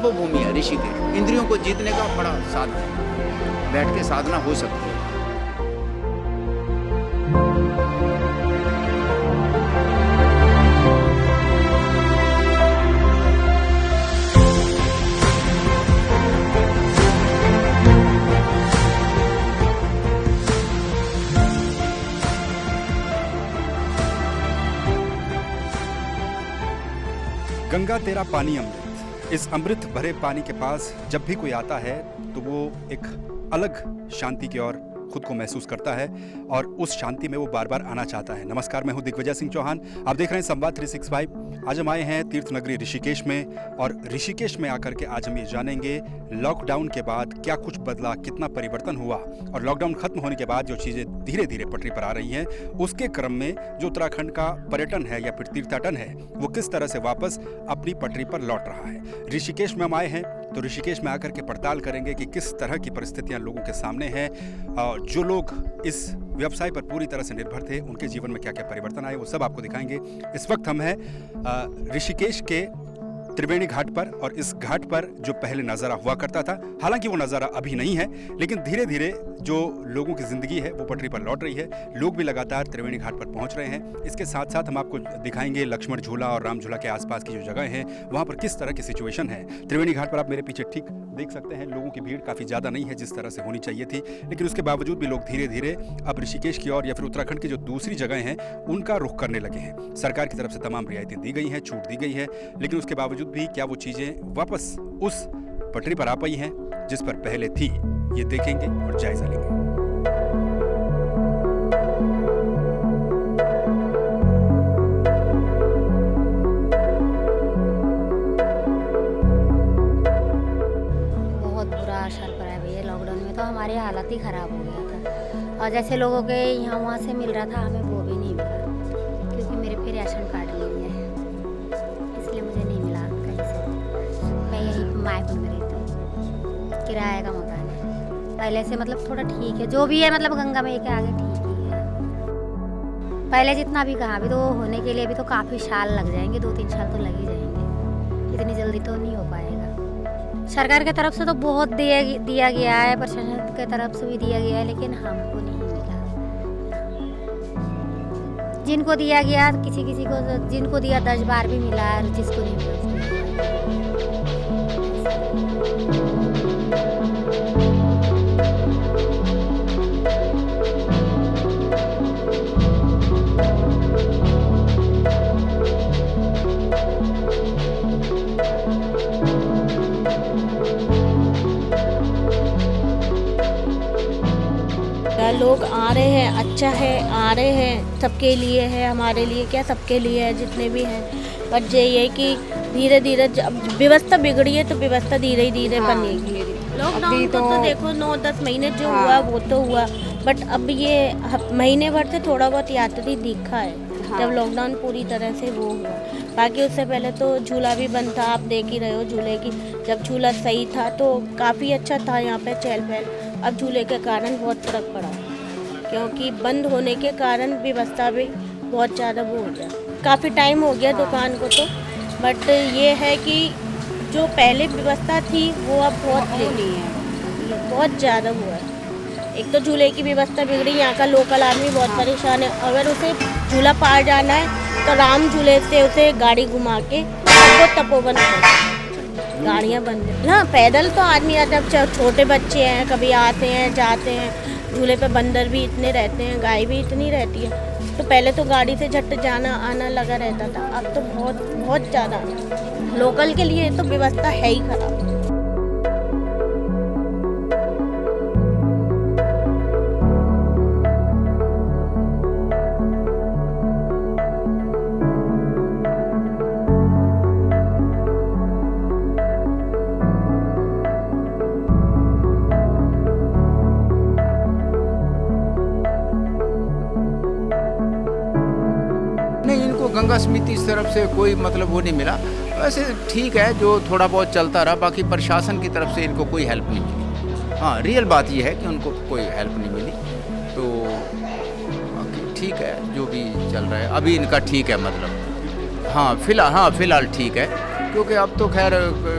तपोभूमि है ऋषिकेश, इंद्रियों को जीतने का बड़ा साधन है, बैठ के साधना हो सकती है। गंगा तेरा पानी अमृत। इस अमृत भरे पानी के पास जब भी कोई आता है तो वो एक अलग शांति की ओर खुद को महसूस करता है और उस शांति में वो बार बार आना चाहता है। नमस्कार, मैं हूं दिग्विजय सिंह चौहान। आप देख रहे हैं संवाद 365। आज हम आए हैं तीर्थ नगरी ऋषिकेश में और ऋषिकेश में आकर के आज हम ये जानेंगे लॉकडाउन के बाद क्या कुछ बदला, कितना परिवर्तन हुआ और लॉकडाउन खत्म होने के बाद जो चीज़ें धीरे धीरे पटरी पर आ रही हैं उसके क्रम में जो उत्तराखंड का पर्यटन है या फिर तीर्थाटन है वो किस तरह से वापस अपनी पटरी पर लौट रहा है। ऋषिकेश में हम आए हैं तो ऋषिकेश में आकर के पड़ताल करेंगे कि किस तरह की परिस्थितियां लोगों के सामने हैं। जो लोग इस व्यवसाय पर पूरी तरह से निर्भर थे उनके जीवन में क्या क्या परिवर्तन आए वो सब आपको दिखाएंगे। इस वक्त हम हैं ऋषिकेश के त्रिवेणी घाट पर और इस घाट पर जो पहले नज़ारा हुआ करता था, हालांकि वो नज़ारा अभी नहीं है, लेकिन धीरे धीरे जो लोगों की ज़िंदगी है वो पटरी पर लौट रही है। लोग भी लगातार त्रिवेणी घाट पर पहुंच रहे हैं। इसके साथ साथ हम आपको दिखाएंगे लक्ष्मण झूला और राम झूला के आसपास की जो जगह हैं वहाँ पर किस तरह की सिचुएशन है। त्रिवेणी घाट पर आप मेरे पीछे ठीक देख सकते हैं लोगों की भीड़ काफ़ी ज़्यादा नहीं है जिस तरह से होनी चाहिए थी, लेकिन उसके बावजूद भी लोग धीरे धीरे अब ऋषिकेश की ओर या फिर उत्तराखंड की जो दूसरी जगह हैं उनका रुख करने लगे हैं। सरकार की तरफ से तमाम रियायतें दी गई हैं, छूट दी गई है, लेकिन उसके बावजूद भी क्या वो चीज़ें वापस उस पटरी पर आ पाई हैं जिस पर पहले थी, ये देखेंगे और जायजा लेंगे। बहुत बुरा असर पड़ा है भैया। लॉकडाउन में तो हमारी हालत ही ख़राब हो गया था और जैसे लोगों के यहाँ वहाँ से मिल रहा था हमें वो भी नहीं मिला क्योंकि मेरे फिर राशन कार्ड नहीं है, इसलिए मुझे नहीं मिला कहीं से। मैं यहीं मायपुर में रहती हूँ, किराए का मकान है। पहले से मतलब थोड़ा ठीक है, जो भी है मतलब गंगा में के आगे ठीक ही है। पहले जितना भी कहा, अभी तो होने के लिए भी तो काफ़ी साल लग जाएंगे, 2-3 साल तो लग ही जाएंगे, इतनी जल्दी तो नहीं हो पाएगा। सरकार की तरफ से तो बहुत दिया गया है, प्रशासन की तरफ से भी दिया गया है, लेकिन हमको नहीं मिला। जिनको दिया गया किसी को, जिनको दिया 10 बार भी मिला और जिसको नहीं मिला उसको नहीं लोग आ रहे हैं, अच्छा है, आ रहे हैं, सबके लिए है, हमारे लिए क्या सबके लिए है जितने भी हैं। बट ये कि धीरे धीरे जब व्यवस्था बिगड़ी है तो व्यवस्था धीरे धीरे बनेगी। लॉकडाउन तो देखो 9-10 महीने जो हुआ वो तो हुआ, बट अब ये महीने भर से थोड़ा बहुत यात्री दिखा है जब लॉकडाउन पूरी तरह से वो हुआ। बाकी उससे पहले तो झूला भी बंद था, आप देख ही रहे हो झूले की। जब झूला सही था तो काफ़ी अच्छा था यहाँ पे चहल पहल। अब झूले के कारण बहुत फर्क पड़ा क्योंकि बंद होने के कारण व्यवस्था भी बहुत ज़्यादा वो हो गया। काफ़ी टाइम हो गया दुकान को तो, बट ये है कि जो पहले व्यवस्था थी वो अब बहुत नहीं है, बहुत ज़्यादा हुआ है। एक तो झूले की व्यवस्था बिगड़ी, यहाँ का लोकल आदमी बहुत परेशान है। अगर उसे झूला पार जाना है तो राम झूले से उसे गाड़ी घुमा के वो तपोवन गाड़ियाँ बंद है। हाँ, पैदल तो आदमी जब छोटे बच्चे हैं कभी आते हैं जाते हैं। झूले पे बंदर भी इतने रहते हैं, गाय भी इतनी रहती है, तो पहले तो गाड़ी से झट जाना आना लगा रहता था, अब तो बहुत बहुत ज़्यादा। लोकल के लिए तो व्यवस्था है ही खराब। गंगा समिति इस तरफ से कोई मतलब वो नहीं मिला। वैसे ठीक है, जो थोड़ा बहुत चलता रहा, बाकी प्रशासन की तरफ से इनको कोई हेल्प नहीं मिली। हाँ, रियल बात ये है कि उनको कोई हेल्प नहीं मिली। तो बाकी ठीक है, जो भी चल रहा है अभी इनका ठीक है, मतलब हाँ फिलहाल ठीक है। क्योंकि अब तो खैर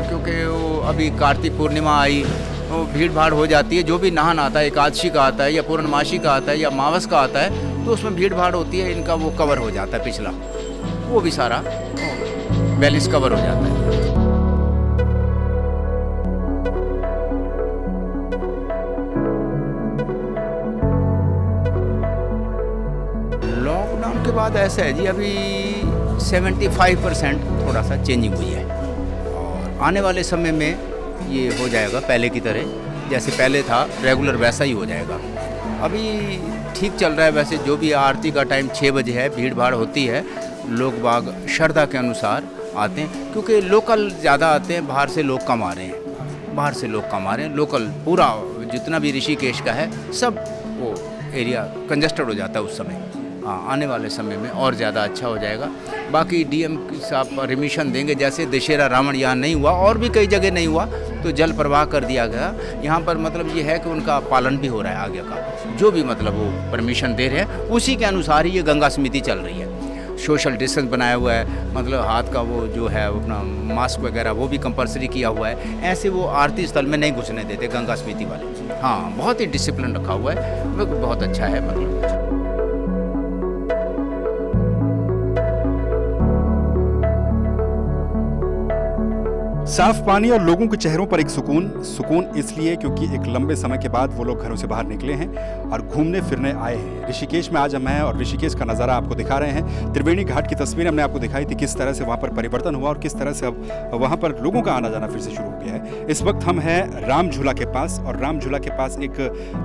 क्योंकि वो अभी कार्तिक पूर्णिमा आई, वो भीड़ भाड़ हो जाती है। जो भी नहान आता है, एकादशी का आता है या पूर्णमासी का आता है या मावस का आता है, तो उसमें भीड़ भाड़ होती है, इनका वो कवर हो जाता है, पिछला वो भी सारा बैलेंस कवर हो जाता है। लॉकडाउन के बाद ऐसा है जी, अभी 75% थोड़ा सा चेंजिंग हुई है और आने वाले समय में ये हो जाएगा पहले की तरह, जैसे पहले था रेगुलर वैसा ही हो जाएगा। अभी ठीक चल रहा है। वैसे जो भी आरती का टाइम 6 बजे है, भीड़ भाड़ होती है, लोग बाग श्रद्धा के अनुसार आते हैं, क्योंकि लोकल ज़्यादा आते हैं, बाहर से लोग कम आ रहे हैं, बाहर से लोग कम आ रहे हैं। लोकल पूरा जितना भी ऋषिकेश का है सब वो एरिया कंजस्टेड हो जाता है उस समय। हाँ, आने वाले समय में और ज़्यादा अच्छा हो जाएगा। बाकी डीएम साहब परमिशन देंगे, जैसे दशहरा रावण यहाँ नहीं हुआ और भी कई जगह नहीं हुआ, तो जल प्रवाह कर दिया गया। यहाँ पर मतलब ये है कि उनका पालन भी हो रहा है आगे का, जो भी मतलब वो परमिशन दे रहे हैं उसी के अनुसार ही ये गंगा समिति चल रही है। सोशल डिस्टेंस बनाया हुआ है, मतलब हाथ का वो जो है अपना मास्क वगैरह वो भी कंपलसरी किया हुआ है। ऐसे वो आरती स्थल में नहीं घुसने देते गंगा समिति वाले। हाँ, बहुत ही डिसिप्लिन रखा हुआ है, वो बहुत अच्छा है। मतलब साफ पानी और लोगों के चेहरों पर एक सुकून इसलिए क्योंकि एक लंबे समय के बाद वो लोग घरों से बाहर निकले हैं और घूमने फिरने आए हैं। ऋषिकेश में आज हम हैं और ऋषिकेश का नज़ारा आपको दिखा रहे हैं। त्रिवेणी घाट की तस्वीरें हमने आपको दिखाई थी, किस तरह से वहाँ पर परिवर्तन हुआ और किस तरह से अब वहाँ पर लोगों का आना जाना फिर से शुरू हो गया है। इस वक्त हम हैं राम झूला के पास और राम झूला के पास एक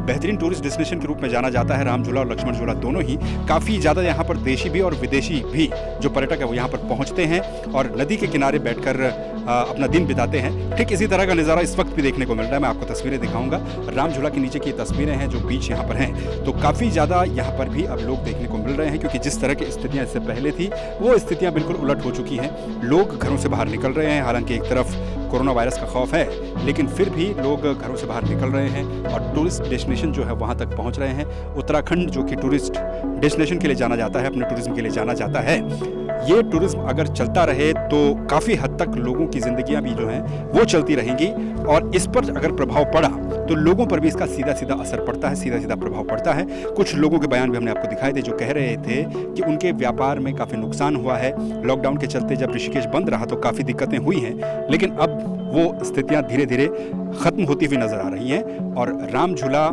बेहतरीन टूरिस्ट डेस्टिनेशन के रूप में जाना जाता है। राम झूला और लक्ष्मण झूला दोनों ही काफ़ी ज़्यादा यहाँ पर देशी भी और विदेशी भी जो पर्यटक है वो यहाँ पर पहुँचते हैं और नदी के किनारे बैठकर अपना दिन बिताते हैं। ठीक इसी तरह का नज़ारा इस वक्त भी देखने को मिल रहा है। मैं आपको तस्वीरें दिखाऊंगा। राम झूला के नीचे की तस्वीरें हैं जो बीच यहाँ पर हैं, तो काफ़ी ज़्यादा यहाँ पर भी अब लोग देखने को मिल रहे हैं, क्योंकि जिस तरह की स्थितियाँ इससे पहले थी वो स्थितियाँ बिल्कुल उलट हो चुकी हैं। लोग घरों से बाहर निकल रहे हैं, हालांकि एक तरफ कोरोना वायरस का खौफ है, लेकिन फिर भी लोग घरों से बाहर निकल रहे हैं और टूरिस्ट डेस्टिनेशन जो है वहाँ तक पहुँच रहे हैं। उत्तराखंड जो कि टूरिस्ट डेस्टिनेशन के लिए जाना जाता है, अपने टूरिज्म के लिए जाना जाता है, ये टूरिज्म अगर चलता रहे तो काफ़ी हद तक लोगों की ज़िंदगियां भी जो हैं वो चलती रहेंगी और इस पर अगर प्रभाव पड़ा तो लोगों पर भी इसका सीधा सीधा असर पड़ता है, सीधा सीधा प्रभाव पड़ता है। कुछ लोगों के बयान भी हमने आपको दिखाए थे जो कह रहे थे कि उनके व्यापार में काफ़ी नुकसान हुआ है। लॉकडाउन के चलते जब ऋषिकेश बंद रहा तो काफ़ी दिक्कतें हुई हैं, लेकिन अब वो स्थितियाँ धीरे धीरे ख़त्म होती हुई नज़र आ रही हैं और राम झूला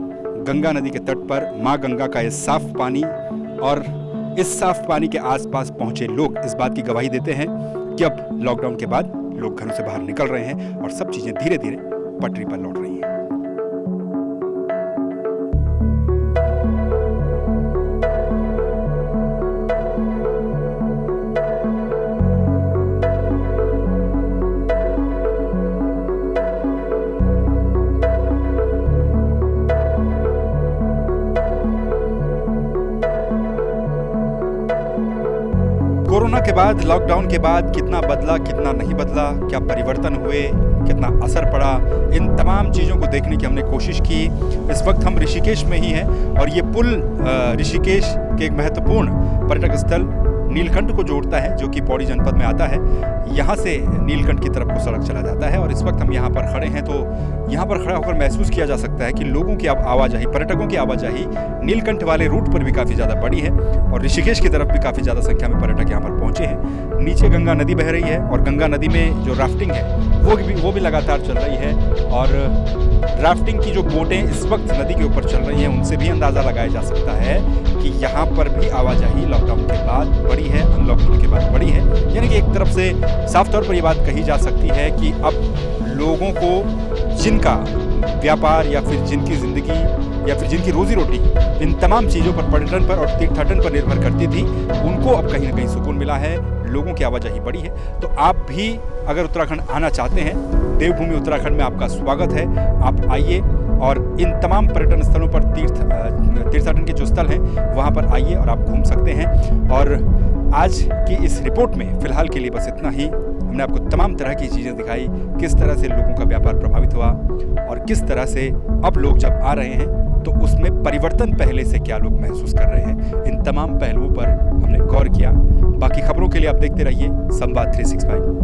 गंगा नदी के तट पर माँ गंगा का ये साफ पानी और इस साफ पानी के आसपास पहुंचे लोग इस बात की गवाही देते हैं कि अब लॉकडाउन के बाद लोग घरों से बाहर निकल रहे हैं और सब चीजें धीरे धीरे पटरी पर लौट रही हैं। कोरोना के बाद, लॉकडाउन के बाद कितना बदला, कितना नहीं बदला, क्या परिवर्तन हुए, कितना असर पड़ा, इन तमाम चीज़ों को देखने की हमने कोशिश की। इस वक्त हम ऋषिकेश में ही हैं और ये पुल ऋषिकेश के एक महत्वपूर्ण पर्यटक स्थल नीलकंठ को जोड़ता है, जो कि पौड़ी जनपद में आता है। यहाँ से नीलकंठ की तरफ को सड़क चला जाता है और इस वक्त हम यहाँ पर खड़े हैं तो यहाँ पर खड़ा होकर महसूस किया जा सकता है कि लोगों की अब आवाजाही, पर्यटकों की आवाजाही नीलकंठ वाले रूट पर भी काफ़ी ज़्यादा बढ़ी है और ऋषिकेश की तरफ भी काफ़ी ज़्यादा संख्या में पर्यटक यहाँ पर पहुँचे हैं। नीचे गंगा नदी बह रही है और गंगा नदी में जो राफ्टिंग है वो भी लगातार चल रही है और राफ्टिंग की जो बोटें इस वक्त नदी के ऊपर चल रही हैं उनसे भी अंदाज़ा लगाया जा सकता है कि यहाँ पर भी आवाजाही लॉकडाउन के बाद बढ़ी है, अनलॉक होने के बाद बढ़ी है। यानी कि एक तरफ से साफ तौर पर ये बात कही जा सकती है कि अब लोगों को जिनका व्यापार या फिर जिनकी ज़िंदगी या फिर जिनकी रोजी रोटी इन तमाम चीज़ों पर, पर्यटन पर और तीर्थाटन पर निर्भर करती थी, उनको अब कहीं ना कहीं सुकून मिला है, लोगों की आवाजाही बढ़ी है। तो आप भी अगर उत्तराखंड आना चाहते हैं, देवभूमि उत्तराखंड में आपका स्वागत है। आप आइए और इन तमाम पर्यटन स्थलों पर तीर्थाटन के जो स्थल हैं वहाँ पर आइए और आप घूम सकते हैं। और आज की इस रिपोर्ट में फ़िलहाल के लिए बस इतना ही। हमने आपको तमाम तरह की चीज़ें दिखाई, किस तरह से लोगों का व्यापार प्रभावित हुआ और किस तरह से अब लोग जब आ रहे हैं तो उसमें परिवर्तन पहले से क्या लोग महसूस कर रहे हैं। इन तमाम पहलुओं पर हमने गौर किया। बाकी खबरों के लिए आप देखते रहिए संवाद 365।